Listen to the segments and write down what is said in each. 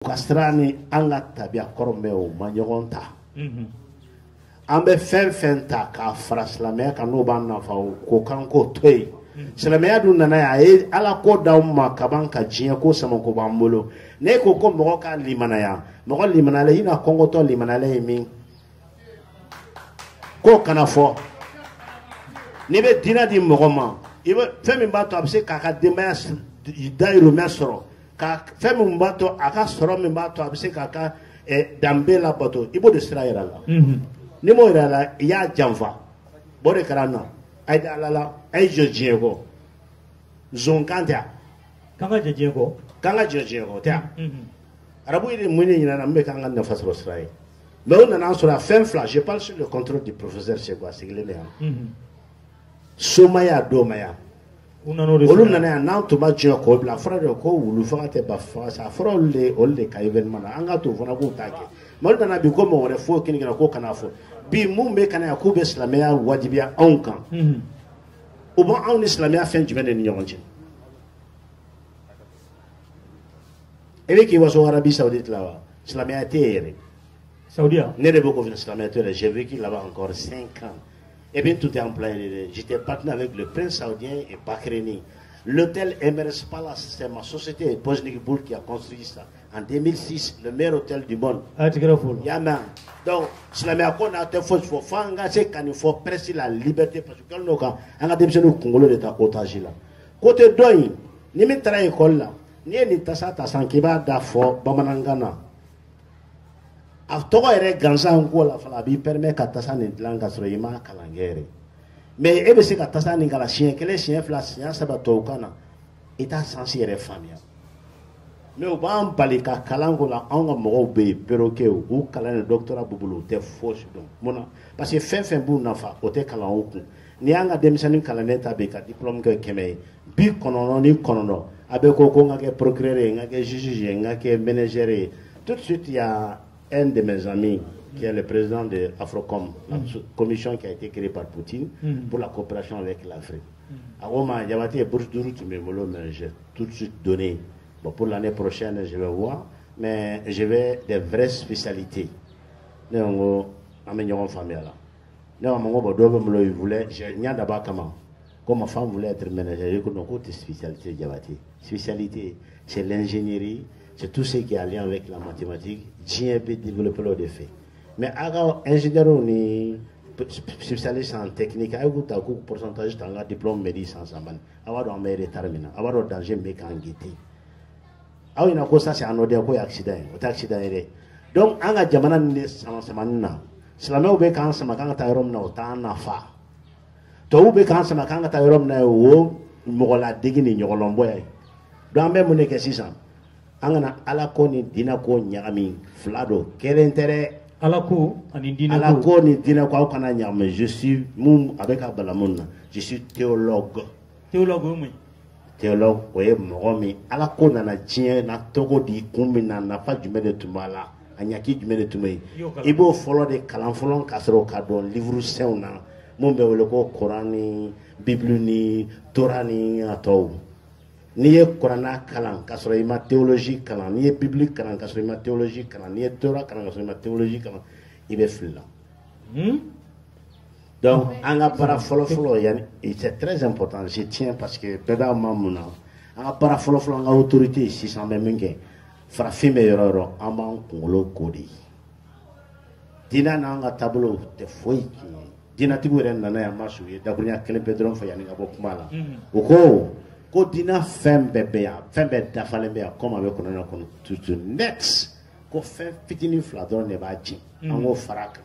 Kastrani anga tabia korombe o manyogonta. Ambe fenta ka fraslamea ka no banna fa ko kanko toy. Slamea du nana ya ala ko dauma kabanka jiya ko sama ko bambolo. Ne ko mo ka limana ya. Mo limana le ina kongo to limana le mi. Ko kana fo. Ni be dina di mogoma. Ibe femi bato abse kaka demas dairu mesro. Ka femi mbato aka soro mbato abse kaka dambela bato ibo de sira yara la ni mo yara la ya janfa bore karana ay dalala ay jojiego zonkanta kanga jojiego ta arabu ile muni ni na mbe kanga na fasro sira mais on a sur la fin flash je parle sur le contrôle du professeur Chegwa Siglele Somaya domaya olu nana nan to ma jio ko bla frère ko wulu fa te ba fa sa fro le olle ka événement na anga to fona ko take mal dana bi ko mo re fo kini ko kana fo bi mumbe kana ko be islamia wajibiya onkan o bon on islamia fin du ben ni yonje ebe ki waso Arabie Saoudite là islamia terre Saoudia ne de beaucoup islamia terre j'ai vécu là-bas encore 5 ans. Et bien tout est en plein. J'étais partenaire avec le prince saoudien et Bakreni. L'hôtel Emirates Palace, c'est ma société Bojnik Boul qui a construit ça. En 2006, le meilleur hôtel du monde. Yaman. Donc, si la meilleure qu'on a été fausse, il faut engager quand il faut presser la liberté. Parce que quand on a des gens qui ont été otage là. Côté d'oeil, ni me travaille école là, ni ni tasa tasankiba d'afo, bamanangana. Aftogo ere ganza ngo la fala bi permet ka tasa ni langa soro yima kalangere mais ebe se ka tasa ni ngala chien kele chien fla chien sabato kana eta sensi ere famia mais o ban balika kalango la anga mo be perroquet ou kalane docteur bubulu te fausse donc mona parce que fin bu nafa o te kala oku ni anga demisani kalaneta be ka diplôme ke keme bi konono ni konono abe ko ko ngake procureur ngake juge ngake manager tout de suite il y a un de mes amis, qui est le président de Afrocom, la commission qui a été créée par Poutine pour la coopération avec l'Afrique. À Roma, il y avait des bourses de route, mais j'ai tout de suite donné. Bon, pour l'année prochaine, je vais voir, mais je vais des vraies spécialités. Nous avons une famille là. Nous avons une voulait, il y a d'abord comment. Comme ma femme voulait être ménagère, nous avons des spécialités. Spécialité, c'est l'ingénierie. C'est tout ce qui est lien avec la mathématique. J'ai développé le défi. Mais alors, ingénieur ni spécialiste en technique, il y a un pourcentage de diplôme médecin ensemble. Avoir un meilleur terminal, avoir un danger mécanique. Alors, il y a ça, c'est un autre accident. Donc, on a jamana ni sama na. Selama ube kan sama kan ta rom na ta na fa. To ube kan sama kan ta rom na wo mo la digini nyolombo ya. Donc, même mon question. Angana alako ni dinako nyami flado kelentere alako ani dinako alako ni dinako kana nyame je suis mum avec abalamuna je suis théologue oye mogomi alako na jien na togo di kumbina na fa jumede tumala anyaki jumede tumei ibo follow de kalanfolon kasro kadon livre saint na mumbe wole ko Qurani Bible ni Torah ni atou ni ye Korana kalan ka sɔrɔ i ma théologie kalan ni ye biblique kalan ka sɔrɔ i ma théologie kalan ni ye Torah kalan ka sɔrɔ i ma théologie kalan i bɛ fili la donc an ka baara fɔlɔ-fɔlɔ yani c'est très important je tiens parce que bɛɛ b'a ma mun na an ka baara fɔlɔ-fɔlɔ an ka autorité sisan bɛ min kɛ farafin bɛ yɔrɔ o yɔrɔ an b'an kunkolo ko de diinɛ n'an ka taabolo tɛ foyi tiɲɛ diinɛtigiw yɛrɛ nana yan ma su ye dakurunya kelen pe dɔrɔn fɔ yanni ka bɔ kuma la o ko dina fɛn bɛɛ bɛ yan fɛn bɛɛ dafalen bɛ yan comme a bɛ kɔnɔna kɔnɔ tout net ko fɛn fitinin fila dɔrɔn de b'a jɛ an k'o fara a kan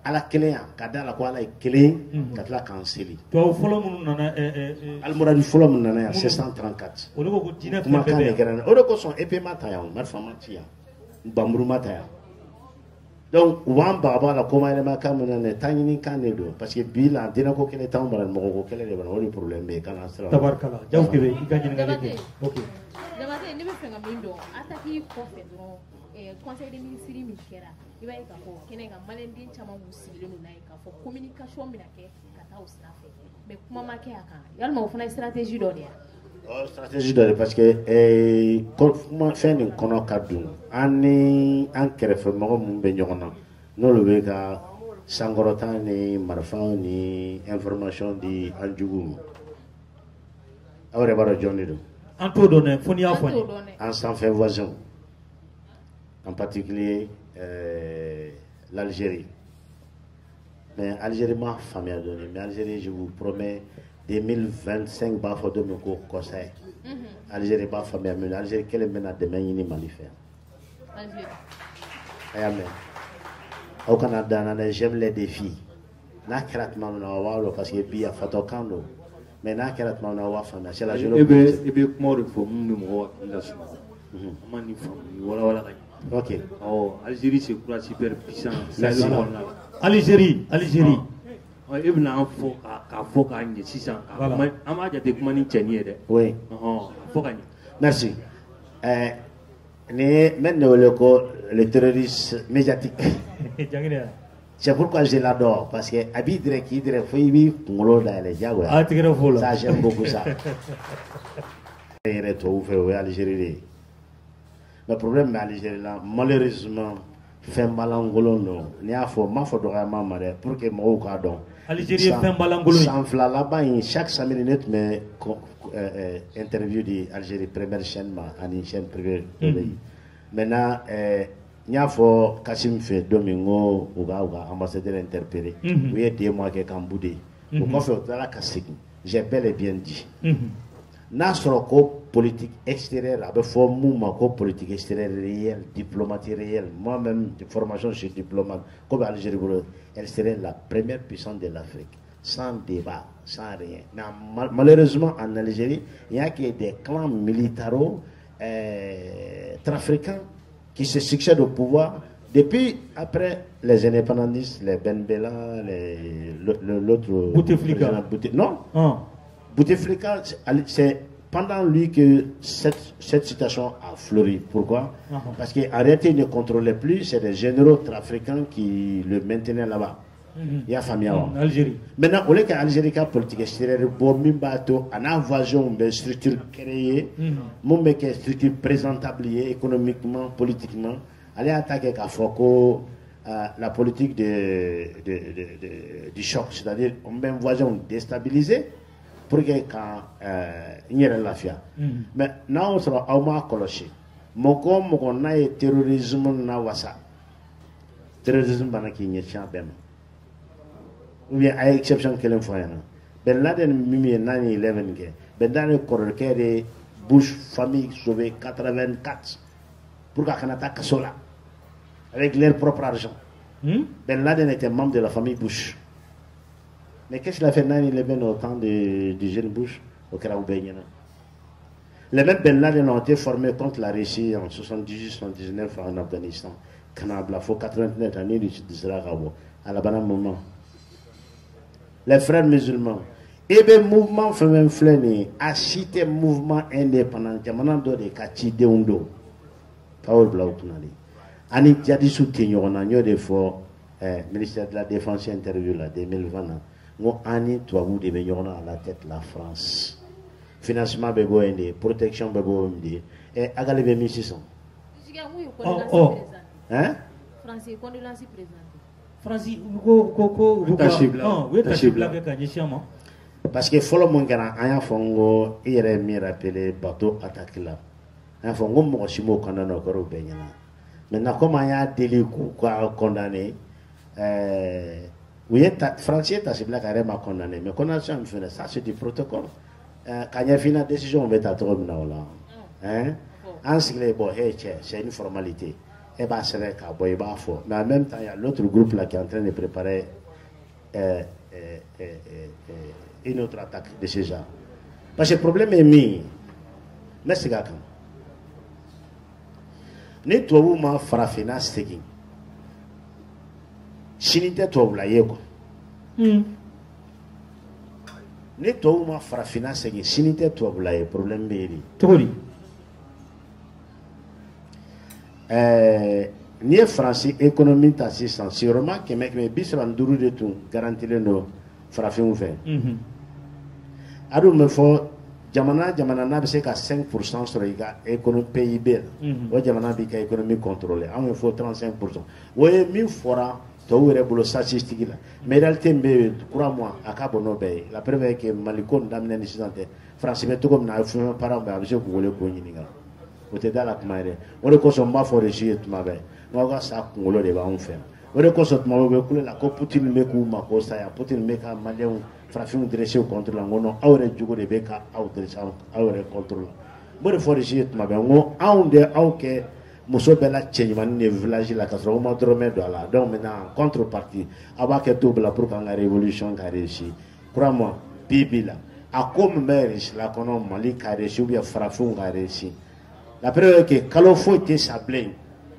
ala kelen yan ka da la ko ala ye kelen ka tila k'an seli tubabu fɔlɔ minnu nana alimuradi fɔlɔ min nana yan 634 olu ko diinɛ fɛn kumakan bɛɛ de bɛ yan kɛra o de kosɔn épée ma ta yan marifa ma ci yan bamuru ma ta yan donc u b'an baba la koma yɛlɛma kan min na nin taa ɲini kan de don parce que bi la diinɛ ko kelen t'anw bara mɔgɔ ko kelen de bana o de problème bɛ yen kana siran tabarikala jaw kebe i ka ɲininkali kɛ ok Jabate ne bɛ fɛ ka min dɔn attaque kɔfɛ dɔrɔn conseil des ministres min kɛra i b'a ye k'a fɔ kɛnɛ kan maliyɛnden caman b'u sigilen don n'a ye k'a fɔ communication bɛna kɛ ka taa o sira fɛ mais kuma ma kɛ a kan yalima o fana ye stratégie dɔ de ye stratégie de parce que comment faire une connexion ani en kɛrɛfɛ mɔgɔ minnu bɛ ɲɔgɔn na n'olu bɛ ka sankɔrɔta ni marifa ni information di an juguw ma aw yɛrɛ b'a dɔn jɔn de don. An t'o dɔn dɛ fo n'i y'a fɔ n ye. En sanfɛ voisin en particulier l'Algérie. Mais Algérie m'a faamuya dɔɔni mais Algérie je vous promets 2025 b'a fɔ don min ko kɔsa ye Algérie b'a faamuya mais Algérie kelen bɛna dɛmɛ ɲini Mali fɛ a y'a mɛn aw kana dan na dɛ j'aime les défis n'a kɛra tuma min na aw b'a dɔn parce que bi a fatɔ kan don mais n'a kɛra tuma min na aw b'a faamuya c'est la géopolitique. I bɛ kuma de fɔ mun bɛ mɔgɔw hakili la suma an ma nin faamu walawala ka ɲɛ. Ok. Algérie c'est quoi super puissant. Algérie. E bɛna an fɔ k'a fɔ k'a ɲɛ sisan an b'a jate kuma ni cɛnin ye dɛ. Oui. Fɔ ka ɲɛ. Merci. Ni mɛ ne wele ko le terroriste médiatique. C'est pourquoi je l'adore parce que a b'i dɛrɛ k'i dɛrɛ fo i b'i kunkolo dayɛlɛ diyagoya. A tigɛra fo la. Ça j'aime beaucoup ça. Yɛrɛ tubabu fɛ o ye Algérie de ye. Le problème bɛ Algérie la malheureusement fɛn balankolon don n'i y'a fɔ n m'a fɔ dɔgɔyama ma dɛ pour que mɔgɔw k'a dɔn. Algérie ye fɛn balankolon ye. San fila laban in chaque samedi ne tun bɛ interview di Algérie première chaîne ma ani chaîne privée dɔ bɛ yen maintenant n y'a fɔ Kassim fɛ don min ko u ka ambassadeur interpellé u ye 2 mois kɛ k'an bude o kɔfɛ u tilala ka segin j'ai bel et bien dit n'a sɔrɔ ko politique extérieure a bɛ fɔ mun ma ko politique extérieure réelle diplomatie réelle moi-même de formation je suis diplomate comme Algérie bolo elle serait la première puissance de l'Afrique sans débat sans rien mais malheureusement en Algérie il y a que des clans militaro africains qui se succèdent au pouvoir depuis après les indépendantistes les Ben Bella l'autre Bouteflika non Bouteflika c'est pendant lui que cette situation a fleuri. Pourquoi? Parce qu'en réalité, il ne contrôlait plus, c'est des généraux africains qui le maintenaient là-bas. Il y a famille Algérie. Maintenant, au lieu qu'Algérie a politique extérieure, en invasion de structures créées, une structure présentable économiquement, politiquement, aller attaquer Kafoko, la politique du choc, c'est-à-dire on met une invasion déstabilisée. Pour que quand il y ait la fia. Mais now on sera au moins coloché. Moko moko na e terrorisme na wasa. Terrorisme bana ki nye champion. Ou bien à exception que l'infoyana. Ben Laden mimi 9/11 ke. Ben dans le corps de Bush famille sauvée 84. Pour qu'un attaque sola avec leur propre argent. Ben Laden était membre de la famille Bush. Mais qu'est-ce qu'il a fait 9/11 au temps du jeune Bush au Karaoubéniana? Les mêmes Ben Laden ont été formés contre la Russie en 78-79 en Afghanistan. Kanabla, faut 89 années d'Israël à la banane moment. Les frères musulmans. Et bien, mouvement femmes flâné, a cité mouvement indépendant, Jamana do de Kachi de Undo. Paul Blautunali. Ani Diadisou Tignon, on a des fois, ministère de la Défense interview là, 2020. Nous avons tous les à la tête la France. Financement bebo ende, protection bebo ende, et agalé 1600. Hein? Français, condolence présente. Français, parce que follow mon grand, aya fongo, ire mi rappelé bateau attaque là. Aya fongo mo shimo kandano koro benyana. Maintenant comme aya délit quoi condamné, oui, Français, c'est blague à m'a condamné, mais condamnation, ça c'est du protocole. Quand il y a une décision, on va t'attendre là. Hein? En ce c'est une formalité. Et bien, c'est vrai qu'il y a fort. Mais en même temps, il y a l'autre groupe là qui est en train de préparer une autre attaque de ce genre. Parce que le problème est mis. Mais c'est quand ni toi ou ma farafina stegin. Sinite to la yego. Ni to ma farafina segi sinite to la ye problème beri. Tori. Ni français économie assistance sûrement que mec me bisran duru de tout garantir le no farafin ou fait. Ado me faut jamana n'a bɛ se ka 5% sɔrɔ i ka économie PIB la o jamana b'i ka économie contrôler anw ye fo 35%. o ye min fɔra tɔw yɛrɛ bolo statistique la mais réalité min bɛ yen crois-moi a ka bon n'o bɛɛ ye. La preuve est que Mali ko nin daminɛ ni sisan tɛ France bɛ cogo min na a ye fɛn parent bɛ a bɛ se k'u wele k'o ɲininka o tɛ da la kuma ye dɛ. o de kosɔn n b'a fɔ Russie ye tuma bɛɛ n'aw ka sa kunkolo de b'anw fɛ. o de kosɔn tuma bɛɛ u bɛ kule la ko Poutine bɛ k'u mako sa yan Poutine bɛ ka maliyɛnw farafinw dresser u contre la n ko non aw yɛrɛ jogo de bɛ ka aw dresser aw yɛrɛ contre la. n b'o de fɔ Russie ye tuma bɛɛ n ko anw de aw kɛ muso bɛɛ la cɛ ɲumanin de village la ka sɔrɔ u ma dɔrɔmɛ don a la donc maintenant en contrepartie aw b'a kɛ to bila pour que an ka révolution ka réussir. crois-moi bibi la a ko min bɛ réussir la kɔnɔ Mali ka réussir ou bien farafinw ka réussir. La preuve est que kalo foyi tɛ sa bilen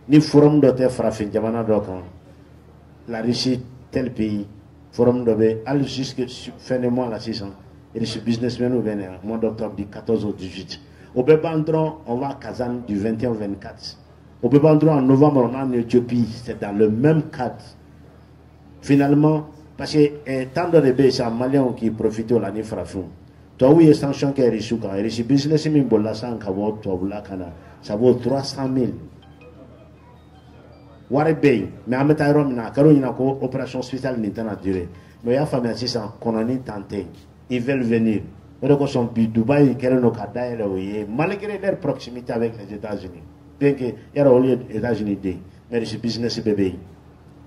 ni forum dɔ tɛ farafin jamana dɔ kan. La Russie tel pays forum dɔ bɛ hali jusque fin de mois la sisan Russie businessmen bɛ na mois d'octobre du 14 au 18 o bɛ ban dɔrɔn on va à Kazan du 21 au 24 au bɛ ban dɔrɔn en novembre on est en Éthiopie c'est dans le même cadre finalement parce que tant dɔ de bɛ yen sisan maliyɛnw qui profite o la ni farafinw tubabu ye sanction kɛ Russie kan Russie business min bolila sisan ka bɔ tubabula ka na ça vaut 300 000 wari bɛ yen mais an bɛ taa yɔrɔ min na a kɛra o ɲɛna ko opération spéciale nin tɛna durer mais o y'a faamuya sisan kɔnɔni tan tɛ yen ils veulent venir o de kosɔn bi Dubaï kɛlen don ka dayɛlɛ o ye malgré leur proximité avec les États-Unis bien que yɛrɛ olu ye États-Unis den mais Russie business bɛɛ bɛ yen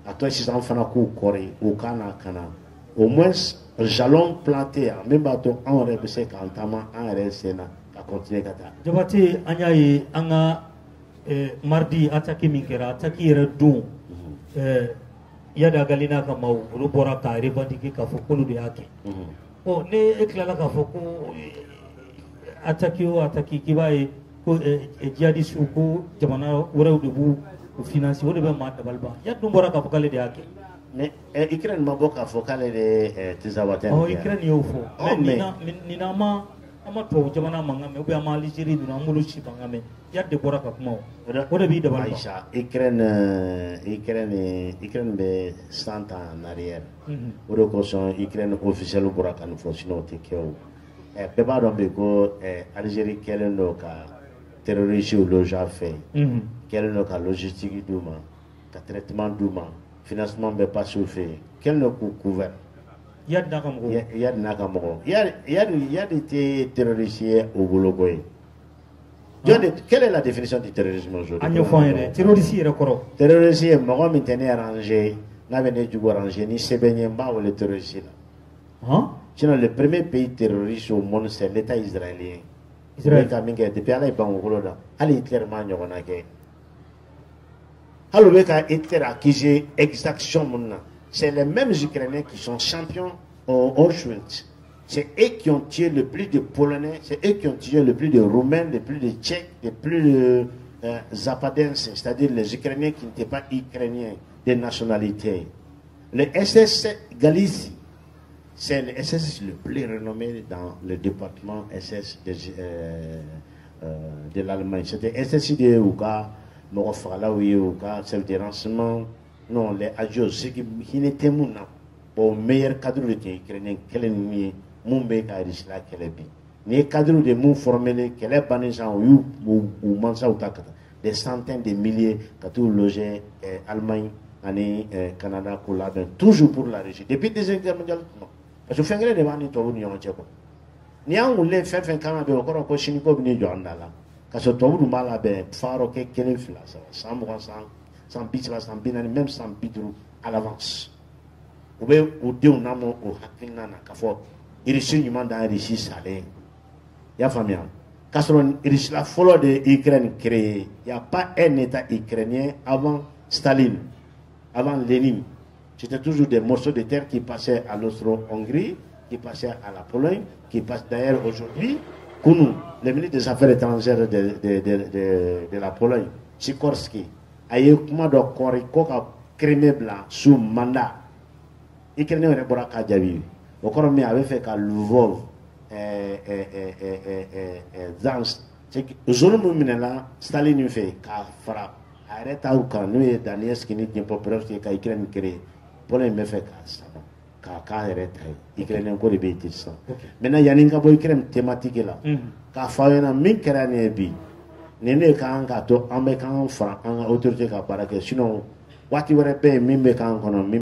a tɔ sisan fana k'u kɔri u ka na ka na au moins jalon planté yan min b'a to anw yɛrɛ bɛ se k'an taama an yɛrɛ sen na ka continuer ka taa. Jabate an y'a ye an ka mardi attaque min kɛra attaque yɛrɛ don Yada Galina ka maaw olu bɔra ka revendiquer k'a fɔ k'olu de y'a kɛ. Ɔ ne e tilala k'a fɔ ko attaque o attaque k'i b'a ye ko djihadistes ko jamana wɛrɛw de b'u financer o de bɛ maa dabali ban Yada dun bɔra k'a fɔ k'ale de y'a kɛ. Mais Ukraine ma bɔ k'a fɔ k'ale de Tizawaten. Ukraine y'o fɔ mais nin an ma tubabu jamana mankan mɛn ou bien an ma Algérie ninnu an m'olu si mankan mɛn Yada de bɔra ka kuma o de b'i dabali ban. Aïcha Ukraine bɛ 100 ans en arrière. O de kosɔn Ukraine officiel bɔra ka nin fɔ sinon o tɛ kɛ o. Bɛɛ b'a dɔn bi ko Algérie kɛlen don ka terroriste loger a fɛ kɛlen don ka logistique d'u ma ka traitement d'u ma financement bɛ passer u fɛ kɛlen don k'u couvert. Yada n'a ka mɔgɔ. Yada tɛ terroriste ye o bolo ko ye. Quelle est la définition du terrorisme aujourd'hui? An ɲɛfɔ an yɛrɛ terroriste yɛrɛ kɔrɔ. Terroriste ye mɔgɔ min tɛ ne arranger n'a bɛ ne jugu arranger ni sɛbɛn ye n b'a wele terroriste la. Sinon le premier pays terroriste au monde c'est l'État israélien. Israël ka min kɛ depuis Ala ye ban o bolo da hali Hitler m'a ɲɔgɔnna kɛ. Hali u bɛ ka Hitler accuser exaction mun na. C'est les mêmes Ukrainiens qui sont champions au Auschwitz. C'est eux qui ont tué le plus de Polonais, c'est eux qui ont tué le plus de Roumains, le plus de Tchèques, le plus de Zapadenses, c'est-à-dire les Ukrainiens qui n'étaient pas Ukrainiens de nationalité. Le SS Galicie, c'est le SS le plus renommé dans le département SS de l'Allemagne. C'était SS de Ouga, Morofalaoui, Ouga, chef de renseignement. Non, les adjos, ceux qui n'étaient pas au meilleur cadre de l'Ukraine, quel est le Mumbai qui a réussi là, quel est bien. Les cadres de Mou formés, quel est le gens ou Mansa ou Takata, des centaines de milliers qui ont logé en Allemagne, en Canada, toujours pour la région. Depuis la Deuxième Guerre mondiale, non. Parce que je fais des vannes, tu vois, ni an wule fɛn fɛn kan ka bɛn o kɔrɔ ko siniko bɛ ni jɔ an da la ka sɔrɔ tubabu dun b'a labɛn faro kɛ 1 2 san 20 san 30 san 40 même san 50 à l'avance u bɛ u denw lamɔ o hakilina na ka fɔ Russie ɲuman dan Russie salen i y'a faamuya ka sɔrɔ Russie la fɔlɔ de Ukraine créé il y a pas un état ukrainien avant Staline avant Lénine c'était toujours des morceaux de terre qui passaient à l'Austro-Hongrie qui passaient à la Pologne, qui passent d'ailleurs aujourd'hui, Kounou, le ministre des Affaires étrangères de la Pologne, Sikorski, a eu comment de Koriko a créé blanc sous mandat. Il crée un rebora Kadjavi. Au Coromé avait fait qu'à Lvov, dans zone là, Staline fait qu'à frappe. Arrête à Oukan, nous et Daniel Skinny, qui est populaire, qui a créé. Pologne me fait qu'à ça. k'a yɛrɛ ta ye Ukraine ko de bɛ yen sisan maintenant yanni n ka bɔ Ukraine thématique la k'a fɔ aw ɲɛna min kɛra nin ye bi nin de kan k'a to an bɛ k'an fara an ka autorité ka baara kɛ sinon waati wɛrɛ bɛ yen min bɛ k'an kɔnɔ min